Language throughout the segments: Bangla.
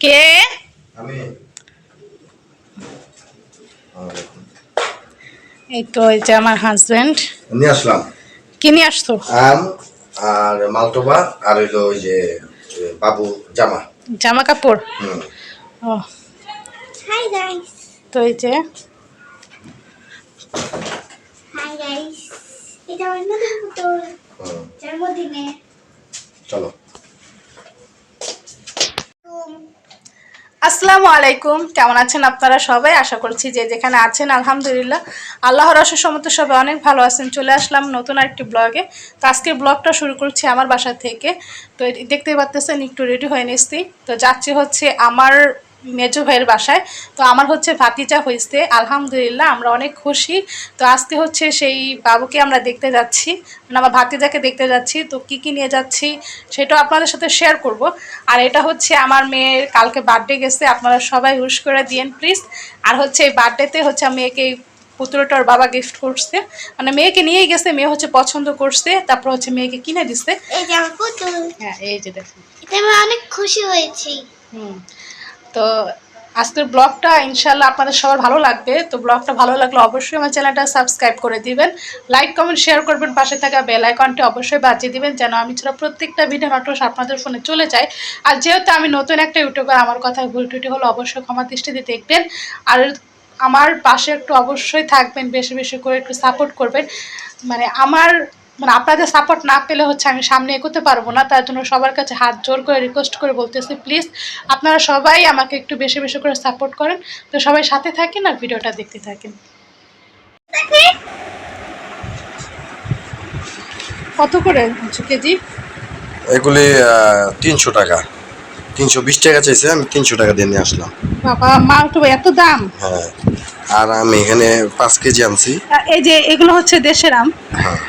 কে? আমি এই তো এই যে আমার হাজবেন্ড নিয়ে আসলাম কি নিয়ে আসতো? আম আর মালটোবা আর হইলো ওই যে বাবু জামা। জামা কাপড়। হুম। ও হাই গাইস। তো এই যে হাই গাইস। এটা আমার নতুন পুতুল জন্মদিনে। চলো। আসসালামু আলাইকুম, কেমন আছেন আপনারা সবাই? আশা করছি যে যেখানে আছেন আলহামদুলিল্লাহ আল্লাহর অশেষ রহমতে সবাই অনেক ভালো আছেন। চলে আসলাম নতুন আরেকটি ব্লগে। তো আজকে ব্লগটা শুরু করছি আমার বাসা থেকে। তো দেখতে পাচ্ছেন একটু রেডি হয়ে নিচ্ছি। তো যাচ্ছি হচ্ছে আমার মেজো ভাইয়ের বাসায়। তো আমার হচ্ছে ভাতিজা হয়েছে, আলহামদুলিল্লাহ আমরা অনেক খুশি। তো আজকে হচ্ছে সেই বাবুকে আমরা দেখতে যাচ্ছি, মানে আমার ভাতিজাকে দেখতে যাচ্ছি। তো কি কি নিয়ে যাচ্ছি সেটাও আপনাদের সাথে শেয়ার করব। আর এটা হচ্ছে আমার মেয়ের কালকে বার্থডে গেছে, আপনারা সবাই উইশ করে দিয়েন প্লিজ। আর হচ্ছে এই বার্থডেতে হচ্ছে মেয়েকে এই পুতুলটার বাবা গিফট করছে, মানে মেয়েকে নিয়েই গেছে, মেয়ে হচ্ছে পছন্দ করছে, তারপর হচ্ছে মেয়েকে কিনে দিচ্ছে। এই যে আমার পুতুল। হ্যাঁ এই যে দেখুন, এতে আমি অনেক খুশি হয়েছি। তো আজকের ব্লগটা ইনশাল্লাহ আপনাদের সবার ভালো লাগবে। তো ব্লগটা ভালো লাগলে অবশ্যই আমার চ্যানেলটা সাবস্ক্রাইব করে দিবেন, লাইক কমেন্ট শেয়ার করবেন, পাশে থাকা বেল আইকনটি অবশ্যই বাজিয়ে দিবেন যেন আমি ছাড়া প্রত্যেকটা ভিডিও নোটিফিকেশন আপনাদের ফোনে চলে যায়। আর যেহেতু আমি নতুন একটা ইউটিউবার, আমার কথায় ভুল ত্রুটি হলো অবশ্যই ক্ষমা দৃষ্টিতে দেখবেন। আর আমার পাশে একটু অবশ্যই থাকবেন, বেশি বেশি করে একটু সাপোর্ট করবেন। মানে আপনাদের সাপোর্ট না পেলে হচ্ছে আমি সামনে এগোতে পারবো না। তার জন্য সবার কাছে হাত জোর করে রিকোয়েস্ট করে বলতেছি, প্লিজ আপনারা সবাই আমাকে একটু বেশি বেশি করে সাপোর্ট করেন। তো সবাই সাথে থাকেন আর ভিডিওটা দেখতে থাকেন। কত করে হচ্ছে কেজি? এগুলি 300 টাকা, 320 টাকা চাইছে, আমি 300 টাকা দিয়ে নিয়ে আসলাম। বাবা, মাল তো এত দাম! হ্যাঁ, আর আমি এখানে 5 কেজি আনছি। এই যে এগুলো হচ্ছে দেশের আম। হ্যাঁ।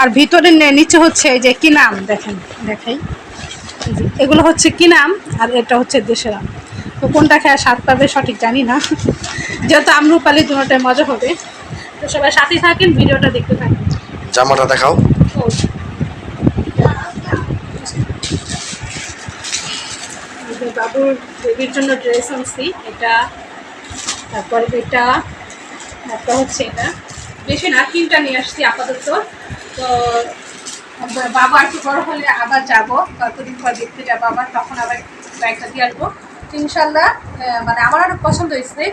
আর ভিতরে নিচে হচ্ছে এই যে কি নাম দেখেন, দেখাই। এই যে এগুলো হচ্ছে কি নাম, আর এটা হচ্ছে দেশের আম। তো কোনটা খেয়ে স্বাদ পাবে সঠিক জানি না, যেহেতু আমরুপালি দুটোটাই মজা হবে। তো সবাই সাথে থাকেন, ভিডিওটা দেখতে থাকেন। জামাটা দেখাও। বাবুর বেবির জন্য ড্রেস আনছি, এটা, তারপরে এটা, একটা হচ্ছে এটা, বেশি না, তিনটা নিয়ে আসছি আপাতত। তো বাবা একটু বড় হলে আবার যাবো, কতদিন পর দেখতে যাবো আবার, তখন আবার ব্যাগটা দিয়ে আসবো ইনশাল্লাহ। মানে আমার অনেক পছন্দ হয়েছে।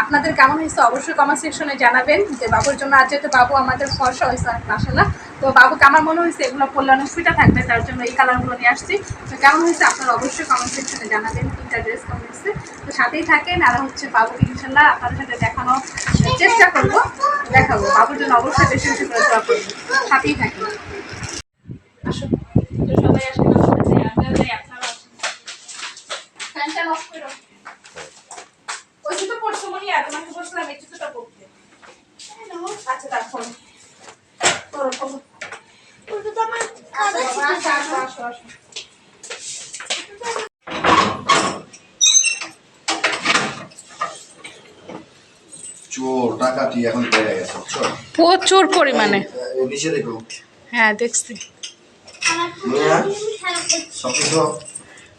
আপনাদের কেমন হয়েছে অবশ্যই কমেন্ট সেকশনে জানাবেন। যে বাবুর জন্য আজ যেহেতু বাবু আমাদের ফর্সা হয়েছে অনেক মাশাআল্লাহ, তো বাবুকে আমার মনে হয়েছে এগুলো পরলে অনেক সুইটা থাকবে, তার জন্য এই কালারগুলো নিয়ে আসছি। তো কেমন হয়েছে আপনারা অবশ্যই কমেন্ট সেকশনে জানাবেন তিনটা ড্রেস কেমন হয়েছে। তো সাথেই থাকেন, আর হচ্ছে বাবুকে ইনশাল্লাহ আপনাদের সাথে দেখানোর চেষ্টা করবো, দেখাবো। বাবুর জন্য অবশ্যই বেশি বেশি করে দোয়া করবো, সাথেই থাকেন। আসুন, তো সবাই আসেন আমার সাথে, আমিও যাই, আপনারাও আসেন। ফ্যানটা অফ করো। ওই জুতো পরছো মনি, আর তোমাকে বলছিলাম এই জুতোটা পরতে। আচ্ছা তারপর পরো পরো। ওটা তো আমার কাদা ছিল। আচ্ছা আসো আসো আসো। চোর ডাকাতি এখন বেড়ে গেছে, বুঝছো? প্রচুর পরিমাণে। এই নিচে দেখো। হ্যাঁ দেখছি। আমার মিয়া, পুতুল খারাপ করছে। সব কিছু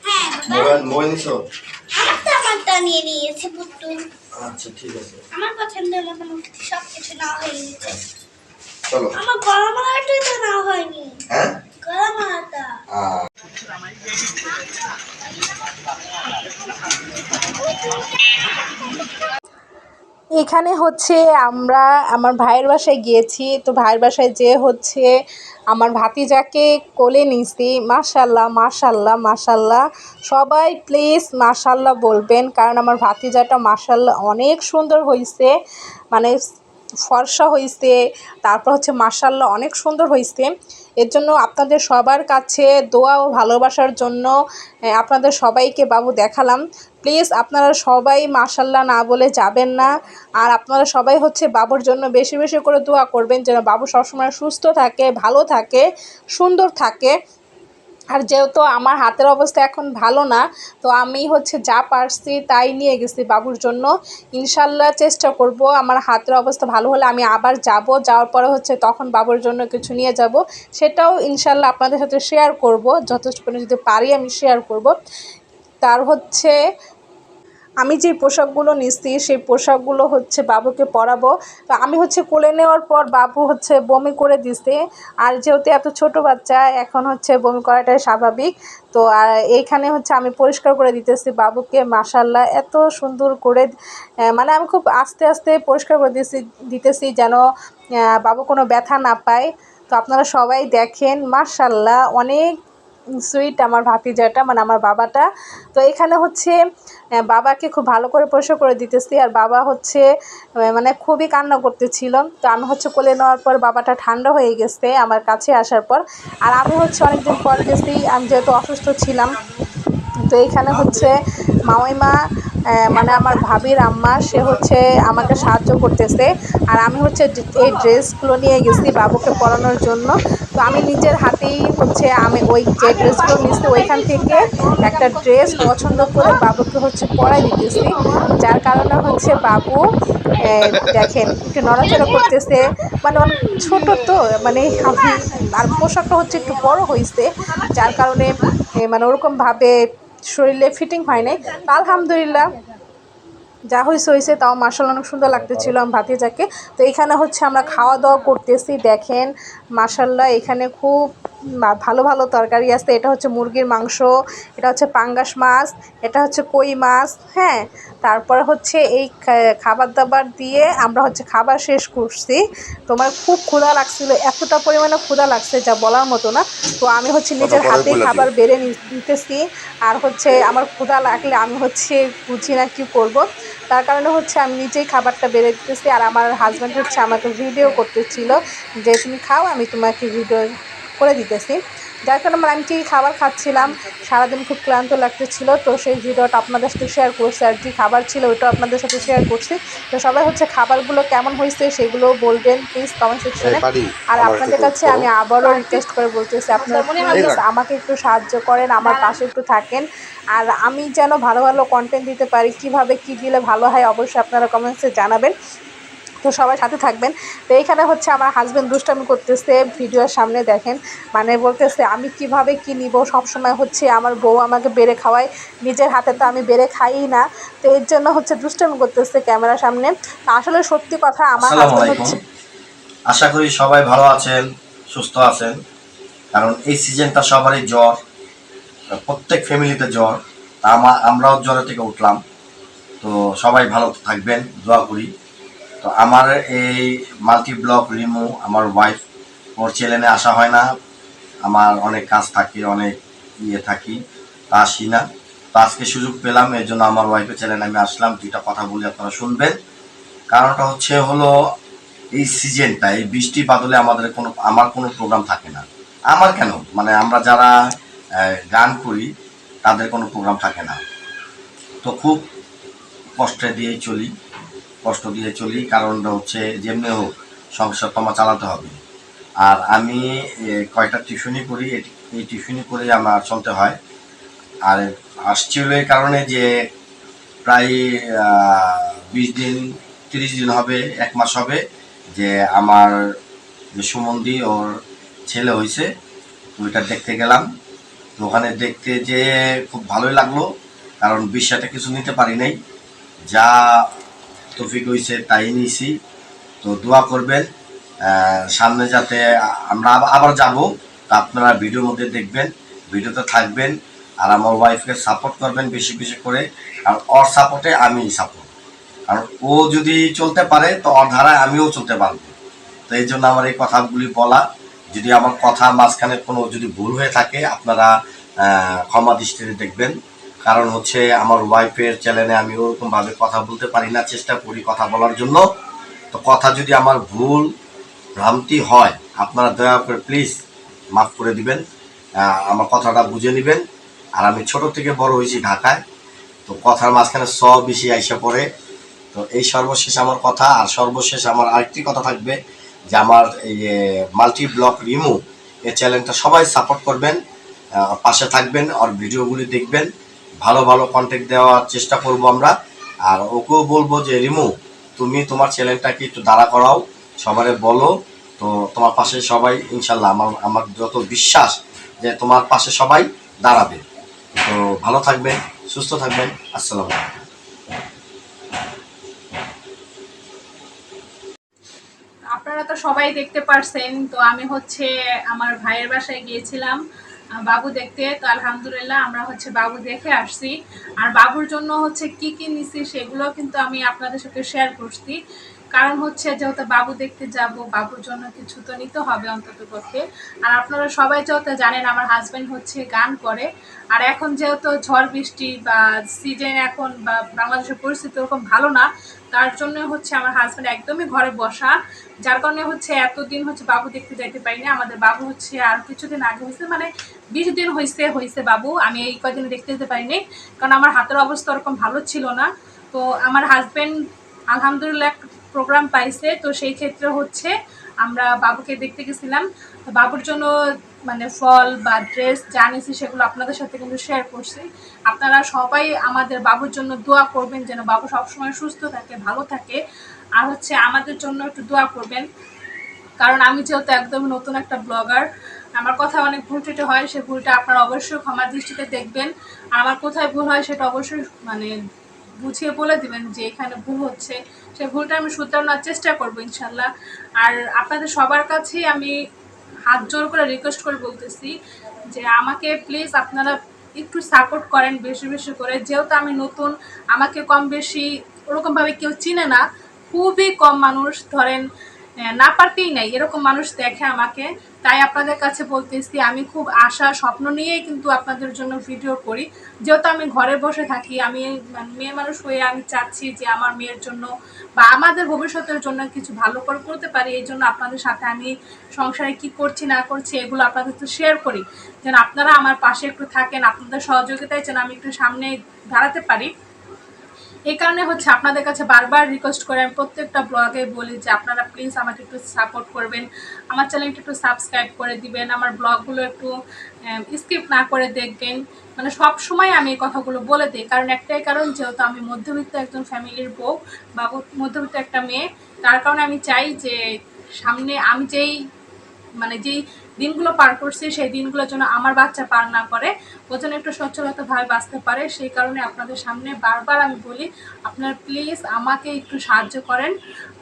হ্যাঁ বাবা, মোবাইল নিছো? আমারটা নিয়ে নিয়েছে পুতুল। আচ্ছা ঠিক আছে, আমার পছন্দের মতো সব কিছু নেওয়া হয়ে গেছে। চলো। আমার গলা মালাটাই তো নেওয়া হয়নি। হ্যাঁ, গলা মালাটা। এখানে হচ্ছে আমরা আমার ভাইয়ের বাসায় গিয়েছি। তো ভাইয়ের বাসায় যেয়ে হচ্ছে আমার ভাতিজাকে কোলে নিছি। মাশাল্লাহ মাশাল্লাহ মাশাল্লাহ, সবাই প্লিজ মাশাল্লাহ বলবেন, কারণ আমার ভাতিজাটা মাশাল্লাহ অনেক সুন্দর হয়েছে, মানে ফর্সা হয়েছে, তারপর হচ্ছে মাশাল্লাহ অনেক সুন্দর হয়েছে। এর জন্য আপনাদের সবার কাছে দোয়া ও ভালোবাসার জন্য আপনাদের সবাইকে বাবু দেখালাম। প্লিজ আপনারা সবাই মাশাল্লাহ না বলে যাবেন না। আর আপনারা সবাই হচ্ছে বাবুর জন্য বেশি বেশি করে দোয়া করবেন যেন বাবু সবসময় সুস্থ থাকে, ভালো থাকে, সুন্দর থাকে। আর যেহেতু আমার হাতের অবস্থা এখন ভালো না, তো আমি হচ্ছে যা পারছি তাই নিয়ে গেছি বাবুর জন্য। ইনশাল্লাহ চেষ্টা করব আমার হাতের অবস্থা ভালো হলে আমি আবার যাব, যাওয়ার পরে হচ্ছে তখন বাবুর জন্য কিছু নিয়ে যাব, সেটাও ইনশাল্লাহ আপনাদের সাথে শেয়ার করব, যথেষ্ট পরিমাণে যদি পারি আমি শেয়ার করব। তার হচ্ছে আমি যে পোশাকগুলো নিচ্ছি সেই পোশাকগুলো হচ্ছে বাবুকে পরাবো। তো আমি হচ্ছে কোলে নেওয়ার পর বাবু হচ্ছে বমি করে দিছে, আর যেহেতু এত ছোট বাচ্চা এখন হচ্ছে বমি করাটাই স্বাভাবিক। তো আর এইখানে হচ্ছে আমি পরিষ্কার করে দিতেছি বাবুকে, মাশাল্লাহ এত সুন্দর করে মানে আমি খুব আস্তে আস্তে পরিষ্কার করে দিতেছি যেন বাবু কোনো ব্যথা না পায়। তো আপনারা সবাই দেখেন, মাশাল্লাহ অনেক সুইট আমার ভাতিজাটা, মানে আমার বাবাটা। তো এখানে হচ্ছে বাবাকে খুব ভালো করে পরিষ্কার করে দিতেছি, আর বাবা হচ্ছে মানে খুবই কান্না করতেছিল। তো আমি হচ্ছে কোলে নেওয়ার পর বাবাটা ঠান্ডা হয়ে গেছে আমার কাছে আসার পর। আর আমি হচ্ছে অনেকদিন পর গেছি, আমি যেহেতু অসুস্থ ছিলাম। তো এইখানে হচ্ছে মামাইমা মানে আমার ভাবির আম্মা, সে হচ্ছে আমাকে সাহায্য করতেছে। আর আমি হচ্ছে এই ড্রেসগুলো নিয়ে গেছি বাবুকে পরানোর জন্য। তো আমি নিজের হাতেই হচ্ছে আমি ওই যে ড্রেসগুলো নিচ্ছি ওইখান থেকে একটা ড্রেস পছন্দ করে বাবুকে হচ্ছে পরাই দিতেছি, যার কারণে হচ্ছে বাবু দেখেন একটু নড়াচড়া করতেছে, মানে অনেক ছোট তো, মানে আমি আর পোশাকটা হচ্ছে একটু বড় হয়েছে, যার কারণে মানে ওরকমভাবে শরীরে ফিটিং হয় নাই। তো আলহামদুলিল্লাহ যা হয়েছে তাও মাশাআল্লাহ অনেক সুন্দর লাগতেছিল আমার ভাতিজাকে। তো এইখানে হচ্ছে আমরা খাওয়া দাওয়া করতেছি, দেখেন মাশাআল্লাহ এখানে খুব ভালো ভালো তরকারি আছে। এটা হচ্ছে মুরগির মাংস, এটা হচ্ছে পাঙ্গাস মাছ, এটা হচ্ছে কই মাছ, হ্যাঁ। তারপরে হচ্ছে এই খাবার দাবার দিয়ে আমরা হচ্ছে খাবার শেষ করছি। তোমার খুব ক্ষুধা লাগছিল, এতটা পরিমাণে ক্ষুধা লাগছে যা বলার মতো না। তো আমি হচ্ছে নিজের হাতেই খাবার বেড়ে নিতেছি, আর হচ্ছে আমার ক্ষুধা লাগলে আমি হচ্ছে বুঝি না কী করব, তার কারণে হচ্ছে আমি নিজেই খাবারটা বেড়ে দিতেছি। আর আমার হাজব্যান্ড হচ্ছে আমাকে ভিডিও করতেছিল যে তুমি খাও, আমি তোমাকে ভিডিও করে দিতেছি, যার কারণে আমি কি খাবার খাচ্ছিলাম, সারাদিন খুব ক্লান্ত লাগতেছিল। তো সেই ভিডিওটা আপনাদের সাথে শেয়ার করছি, আর কি খাবার ছিল ওইটাও আপনাদের সাথে শেয়ার করছি। তো সবাই হচ্ছে খাবারগুলো কেমন হয়েছে সেগুলো বলবেন প্লিজ কমেন্ট সেকশনে। আর আপনাদের কাছে আমি আবারও রিকোয়েস্ট করে বলতেছি, আপনারা প্লিজ আমাকে একটু সাহায্য করেন, আমার পাশে একটু থাকেন, আর আমি যেন ভালো ভালো কন্টেন্ট দিতে পারি। কিভাবে কি দিলে ভালো হয় অবশ্যই আপনারা কমেন্টসে জানাবেন। তো সবাই সাথে থাকবেন। তো এইখানে হচ্ছে আমার হাজব্যান্ড দুষ্টামি করতেছে ভিডিওর সামনে, দেখেন মানে বলতেছে আমি কিভাবে কি নিব, সবসময় হচ্ছে আমার বউ আমাকে বেড়ে খাওয়ায়, নিজের হাতে তো আমি বেড়ে খাই না। তো এর জন্য হচ্ছে দুষ্টামি করতেছে ক্যামেরার সামনে। আসলে সত্যি কথা আমার হাজব্যান্ড হচ্ছে, আশা করি সবাই ভালো আছেন, সুস্থ আছেন। কারণ এই সিজনটা সবারই জ্বর, প্রত্যেক ফ্যামিলিতে জ্বর। তা আমরাও জ্বরে থেকে উঠলাম। তো সবাই ভালো থাকবেন, দোয়া করি। তো আমার এই মাল্টি ব্লক রিমু, আমার ওয়াইফ, ওর চ্যানেলে আসা হয় না, আমার অনেক কাজ থাকে, অনেক থাকি, তা আসি না। তো আজকে সুযোগ পেলাম, এর জন্য আমার ওয়াইফের চ্যানেলে আমি আসলাম, দুইটা কথা বলে আপনারা শুনবেন। কারণটা হলো এই সিজনটা, এই বৃষ্টি বাদলে আমার কোনো প্রোগ্রাম থাকে না। আমার কেন, মানে আমরা যারা গান করি তাদের কোনো প্রোগ্রাম থাকে না। তো খুব কষ্ট দিয়ে চলি, কারণটা হচ্ছে যেমনি হোক সংসার তোমার চালাতে হবে। আর আমি কয়টা টিউশনি করি, এই টিউশনি করে আমার চলতে হয়। আর আসছিল এই কারণে যে প্রায় 20 দিন 30 দিন হবে, 1 মাস হবে যে আমার যে সুমন্দি ওর ছেলে হয়েছে। তো ওইটা দেখতে গেলাম। তো ওখানে দেখতে যেয়ে খুব ভালোই লাগলো, কারণ বিশ্বাসটা কিছু নিতে পারি নাই, যা তৌফিক হয়েছে তাই নিয়েছি। তো দোয়া করবেন সামনে যাতে আমরা আবার যাব। তো আপনারা ভিডিওর মধ্যে দেখবেন, ভিডিওতে থাকবেন, আর আমার ওয়াইফকে সাপোর্ট করবেন বেশি বেশি করে। আর ওর সাপোর্টে আমি সাপোর্ট, কারণ ও যদি চলতে পারে তো ওর ধারায় আমিও চলতে পারবো। তো এই জন্য আমার এই কথাগুলি বলা। যদি আমার কথা মাঝখানে কোনো যদি ভুল হয়ে থাকে আপনারা ক্ষমা দৃষ্টিতে দেখবেন। কারণ হচ্ছে আমার ওয়াইফের চ্যানেলে আমি ওরকমভাবে কথা বলতে পারি না, চেষ্টা করি কথা বলার জন্য। তো কথা যদি আমার ভুল ভ্রান্তি হয় আপনারা দয়া করে প্লিজ মাফ করে দিবেন, আমার কথাটা বুঝে নেবেন। আর আমি ছোট থেকে বড় হয়েছি ঢাকায়, তো কথার মাঝখানে বেশি আইসা পড়ে। তো এই সর্বশেষ আমার কথা। আর সর্বশেষ আমার আরেকটি কথা থাকবে যে আমার এই মাল্টি ব্লক রিমু এই চ্যানেলটা সবাই সাপোর্ট করবেন, পাশে থাকবেন, আর ভিডিওগুলি দেখবেন, ভালো ভালো কন্টেন্ট দেওয়ার চেষ্টা করব আমরা। আর ওকেও বলবো যে রিমু তুমি তোমার চ্যানেলটাকে একটু দাঁড়া করাও, সবারে বলো। তো তোমার পাশে সবাই ইনশাল্লাহ, আমার যত বিশ্বাস যে তোমার পাশে সবাই দাঁড়াবে। তো ভালো থাকবেন। সুস্থ থাকবেন। আসসালামু আলাইকুম। আপনারা তো সবাই দেখতে পারছেন, তো আমি হচ্ছে আমার ভাইয়ের বাসায় গিয়েছিলাম বাবু দেখতে। তো আলহামদুলিল্লাহ আমরা হচ্ছে বাবু দেখে আসছি। আর বাবুর জন্য হচ্ছে কি কি নিছি সেগুলো কিন্তু আমি আপনাদের সাথে শেয়ার করছি। কারণ হচ্ছে যেহেতু বাবু দেখতে যাব, বাবুর জন্য কিছু তো নিতে হবে অন্তত পক্ষে। আর আপনারা সবাই যেহেতু জানেন আমার হাজব্যান্ড হচ্ছে গান করে। আর এখন যেহেতু ঝড় বৃষ্টি বা সিজন এখন বা বাংলাদেশের পরিস্থিতি ওরকম ভালো না, তার জন্য হচ্ছে আমার হাজব্যান্ড একদমই ঘরে বসা, যার কারণে হচ্ছে এতদিন হচ্ছে বাবু দেখতে যাইতে পারিনি। আমাদের বাবু হচ্ছে আর কিছুদিন আগে হয়েছে, মানে 20 দিন হয়েছে বাবু, আমি এই কদিন দেখতে যেতে পারিনি কারণ আমার হাতের অবস্থা ওরকম ভালো ছিল না। তো আমার হাজব্যান্ড আলহামদুলিল্লাহ প্রোগ্রাম পাইছে, তো সেই ক্ষেত্রে হচ্ছে আমরা বাবুকে দেখতে গেছিলাম। তো বাবুর জন্য মানে ফল বা ড্রেস যা নিয়েছি সেগুলো আপনাদের সাথে কিন্তু শেয়ার করছি। আপনারা সবাই আমাদের বাবুর জন্য দোয়া করবেন যেন বাবু সবসময় সুস্থ থাকে, ভালো থাকে। আর হচ্ছে আমাদের জন্য একটু দোয়া করবেন, কারণ আমি যেহেতু একদম নতুন একটা ব্লগার, আমার কথা অনেক ভুল ত্রুটি হয়, সে ভুলটা আপনারা অবশ্যই ক্ষমা দৃষ্টিতে দেখবেন। আর আমার কোথায় ভুল হয় সেটা অবশ্যই মানে বুঝিয়ে বলে দিবেন যে এখানে ভুল হচ্ছে, সেই ভুলটা আমি শুধরানোর চেষ্টা করবো ইনশাল্লাহ। আর আপনাদের সবার কাছেই আমি হাত জোর করে রিকোয়েস্ট করে বলতেছি যে আমাকে প্লিজ আপনারা একটু সাপোর্ট করেন বেশি বেশি করে। যেহেতু আমি নতুন, আমাকে কম বেশি ওরকমভাবে কেউ চিনে না, খুবই কম মানুষ, ধরেন না পারতেই নাই এরকম মানুষ দেখে আমাকে। তাই আপনাদের কাছে বলতেছি আমি খুব আশা স্বপ্ন নিয়েই কিন্তু আপনাদের জন্য ভিডিও করি। যেহেতু আমি ঘরে বসে থাকি, আমি মেয়ে মানুষ হয়ে আমি চাচ্ছি যে আমার মেয়ের জন্য বা আমাদের ভবিষ্যতের জন্য কিছু ভালো করে করতে পারি। এই জন্য আপনাদের সাথে আমি সংসারে কি করছি না করছি এগুলো আপনাদের তো শেয়ার করি, যেন আপনারা আমার পাশে একটু থাকেন, আপনাদের সহযোগিতায় যেন আমি একটু সামনে দাঁড়াতে পারি। এই কারণে হচ্ছে আপনাদের কাছে বারবার রিকোয়েস্ট করে আমি প্রত্যেকটা ব্লগে বলি যে আপনারা প্লিজ আমাকে একটু সাপোর্ট করবেন, আমার চ্যানেলটা একটু সাবস্ক্রাইব করে দিবেন, আমার ব্লগগুলো একটু স্কিপ না করে দেখবেন। মানে সব সময় আমি এই কথাগুলো বলে দিই, কারণ একটাই কারণ, যেহেতু আমি মধ্যবিত্ত একজন ফ্যামিলির বউ বা মধ্যবিত্ত একটা মেয়ে, তার কারণে আমি চাই যে সামনে আমি যেই দিনগুলো পার করছি সেই দিনগুলোর জন্য আমার বাচ্চা পার না করে, ও যেন একটু সচ্ছলতাভাবে বাঁচতে পারে। সেই কারণে আপনাদের সামনে বারবার আমি বলি আপনারা প্লিজ আমাকে একটু সাহায্য করেন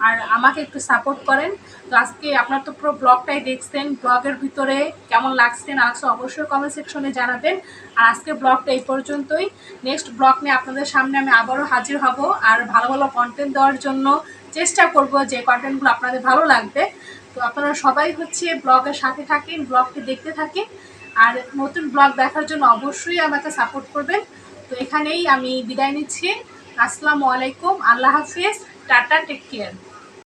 আর আমাকে একটু সাপোর্ট করেন। তো আজকে আপনার তো পুরো ব্লগটাই দেখছেন, ব্লগের ভিতরে কেমন লাগছে না লাগছে অবশ্যই কমেন্ট সেকশনে জানাবেন। আর আজকে ব্লগটা এই পর্যন্তই, নেক্সট ব্লগ নিয়ে আপনাদের সামনে আমি আবারও হাজির হব। আর ভালো ভালো কন্টেন্ট দেওয়ার জন্য চেষ্টা করব যে কন্টেন্টগুলো আপনাদের ভালো লাগবে। তো আপনারা সবাই হচ্ছে ব্লগের সাথে থাকেন, ব্লগটি দেখতে থাকেন, আর নতুন ব্লগ দেখার জন্য অবশ্যই আমাকে সাপোর্ট করবেন। তো এখানেই আমি বিদায় নিচ্ছি। আসসালামু আলাইকুম, আল্লাহ হাফিজ, টাটা, টেক কেয়ার।